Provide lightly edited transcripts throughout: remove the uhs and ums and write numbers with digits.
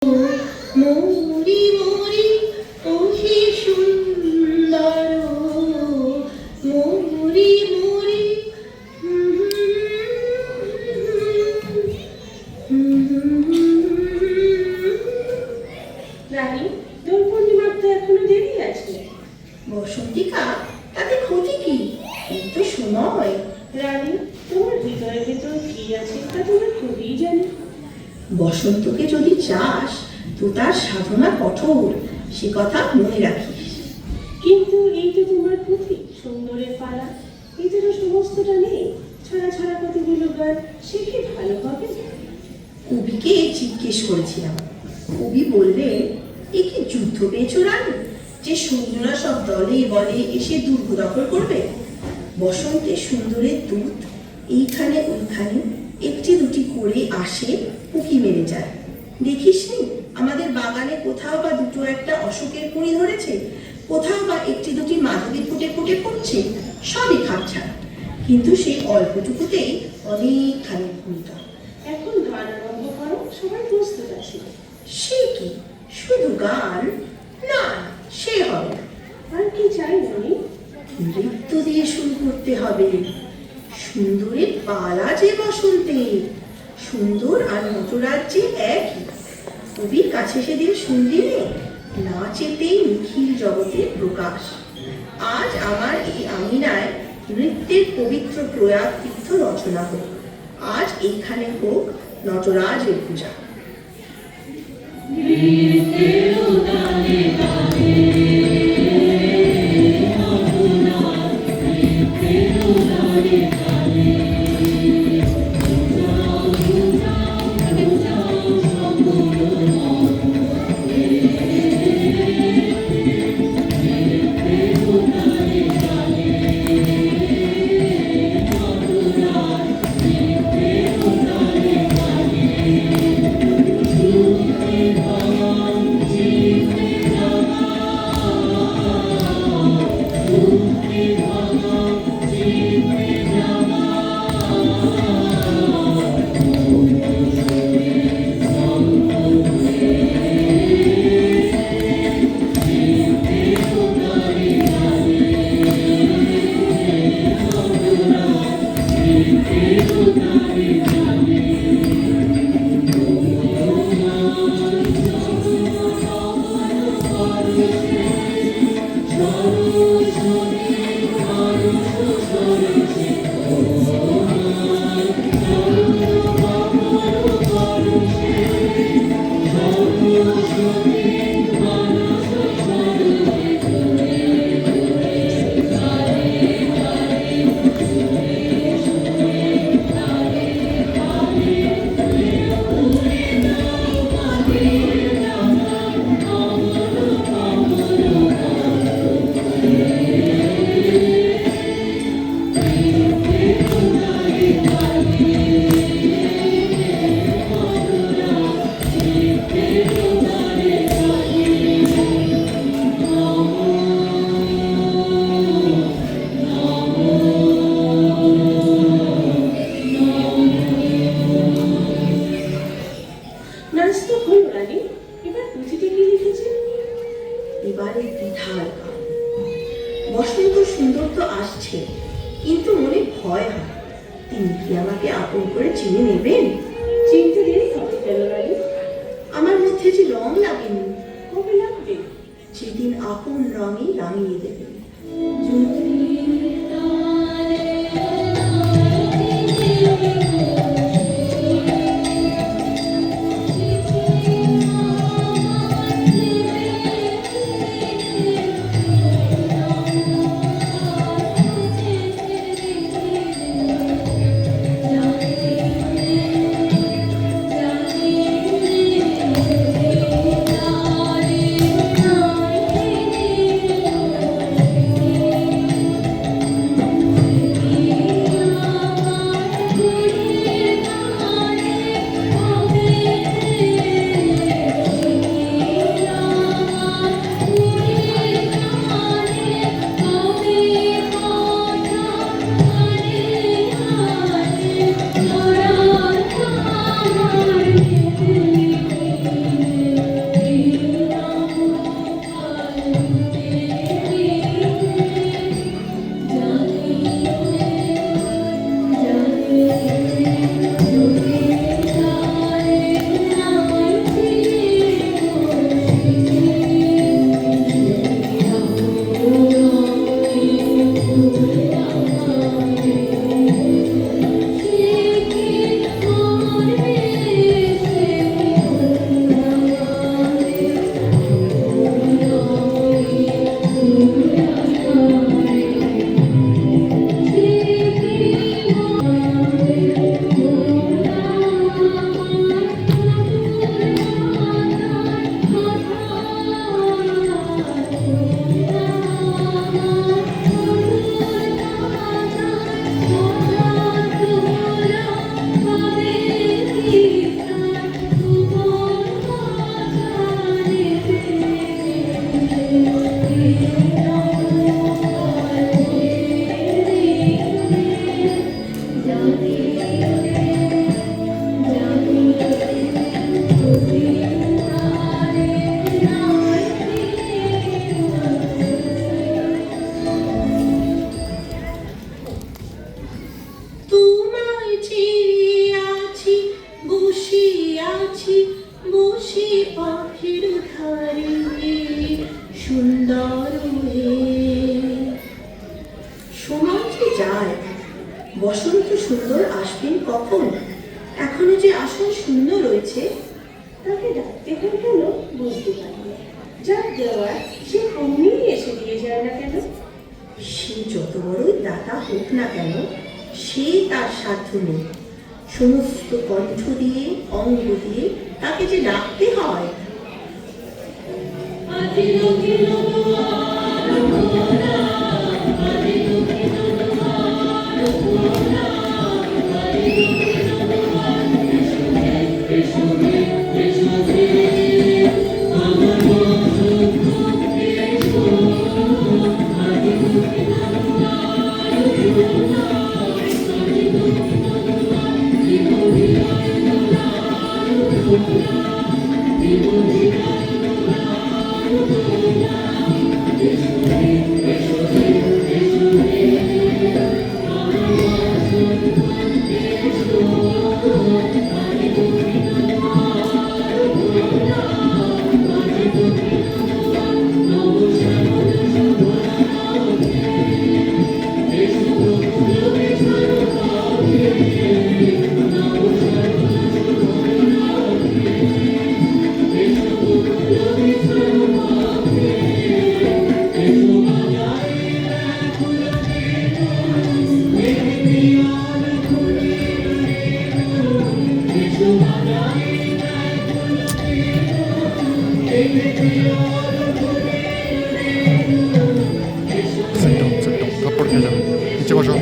মরি মরি ওহে সুন্দর মরি মরি। রানী, দোল পূর্ণিমার তো এখনো দেরি আছে। বসন্তিকা, তাতে ক্ষতি কি? এই তো সময়। রানী, তোমার হৃদয়ের ভেতর কি আছে তা তোমরা খুবই জানো। বসন্তকে যদি চাস তো তার সাধনা কঠোর, সে কথা মনে রাখিস। কিন্তু এই তো তোমার পুঁথি সুন্দরের পালা, এতে তো সমস্তটা নেই। ছড়া ছড়া কতগুলো গান, সে কি ভালো হবে? কবিকে জিজ্ঞেস করেছিলাম, কবি বললে এ কি যুদ্ধ পেয়েছ রানী, যে সৈন্যরা সব দলে বলে এসে দুর্গ দখল করবে? বসন্তে সুন্দরের দূত এইখানে ওইখানে একটি দুটি করে আসে, উকি মেরে যায়। দেখিসনি আমাদের বাগানে কোথাও বা দুটো একটা অশোকের কুঁড়ি ধরেছে, কোথাও বা একটি দুটি মাধবী ফুটে ফুটে পড়ছে, সবই খাপছাড়া। কিন্তু সেই অল্পটুকুতেই অনেকখানি ভূমিকা। এখন গান আরম্ভ করো, সবাই প্রস্তুত আছে। সে কি শুধু গান? না, সে হবে না। আর কি চাই রানী? নৃত্য দিয়ে শুরু করতে হবে। সুন্দরের পালা যে বসন্তে, সুন্দর আর নটরাজ্যে একই। কবির কাছে সেদিন শুনলি নাচেতেই নিখিল জগতের প্রকাশ। আজ আমার এই আঙিনায় নৃত্যের পবিত্র প্রয়াগ তীর্থ রচনা হোক। আজ এইখানে হোক নটরাজের পূজা। নাচ তো হলো রানী, এবার পুঁথিতে কি লিখেছেন? এবারে দ্বিধার গান। বসন্ত সুন্দর তো আসছে, কিন্তু মনে ভয় হয়, তিনি কি আমাকে আপন করে চিনে নেবেন? চিনতে দেরি হবে কেন রানী? আমার মধ্যে যে রং লাগেনি, কবে লাগবে? যেদিন আপন রঙে রাঙিয়ে দেবেন। পাখির ধারে সুন্দর সময় যে যায়, বসন্ত সুন্দর আসবেন কখন? এখনো যে আসন শূন্য রয়েছে। তাকে ডাকতে হয় কেন বুঝতে পারি না। যার দেওয়ার সে অমনি এসে দিয়ে যায় না কেন? সে যত বড়ই দাতা হোক না কেন, সে তার সাধ্য নেই। সমস্ত কণ্ঠ দিয়ে, অঙ্গ দিয়ে তাকে যে ডাকতে হয়। থাপ্পড় খেয়ে যাবে, নিচে বসো।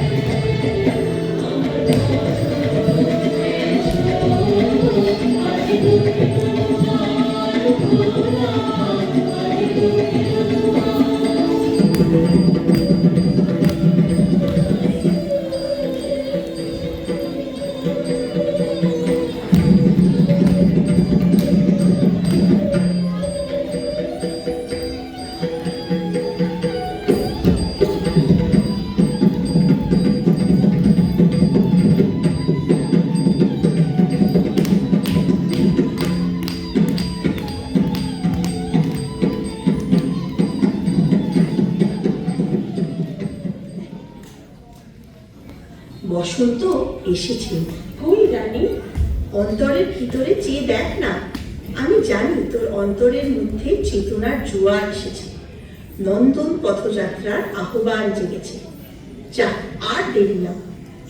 বসন্ত এসেছে। কই রানী? অন্তরের ভিতরে চেয়ে দেখ না। আমি জানি তোর অন্তরের মধ্যে চেতনার জোয়ার এসেছে, নন্দন পথযাত্রার আহ্বান জেগেছে। যা, আর দেরি না,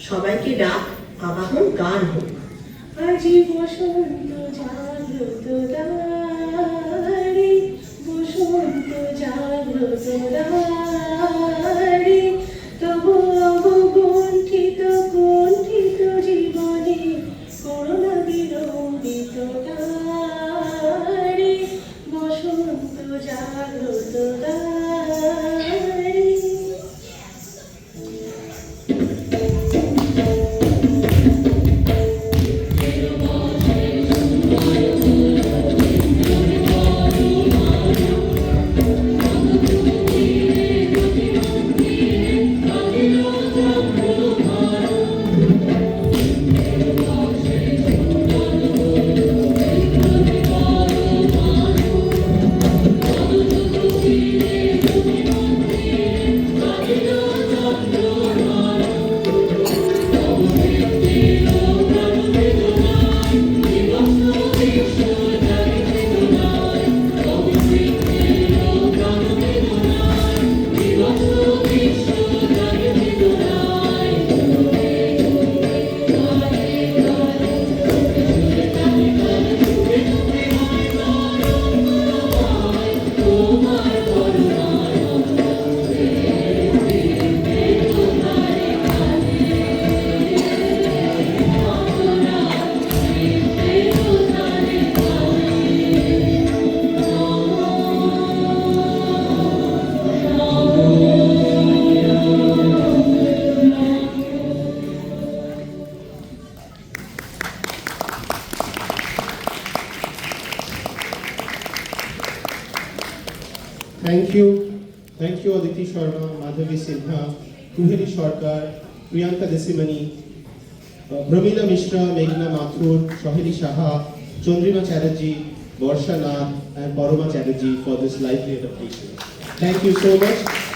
সবাইকে ডাক, আবাহন গান হোক। আজি বসন্ত জাগ্রত দ্বারে, বসন্ত জাগ্রত দ্বারে, তব অবগুণ্ঠিত কুণ্ঠিত জীবনে করুণা বিলম্বিত দ্বারে, বসন্ত জাগ্রত দ্বারে। Thank you Aditi Sharma, Madhavi Sinha, Kuheri Sarkar, Priyanka Desimani, Brahmila Mishra, Meghna Mathur, Shahili Shaha, Chandrima Chatterjee, Varsha Nath, and Paroma Chatterjee for this lively adaptation. Thank you so much.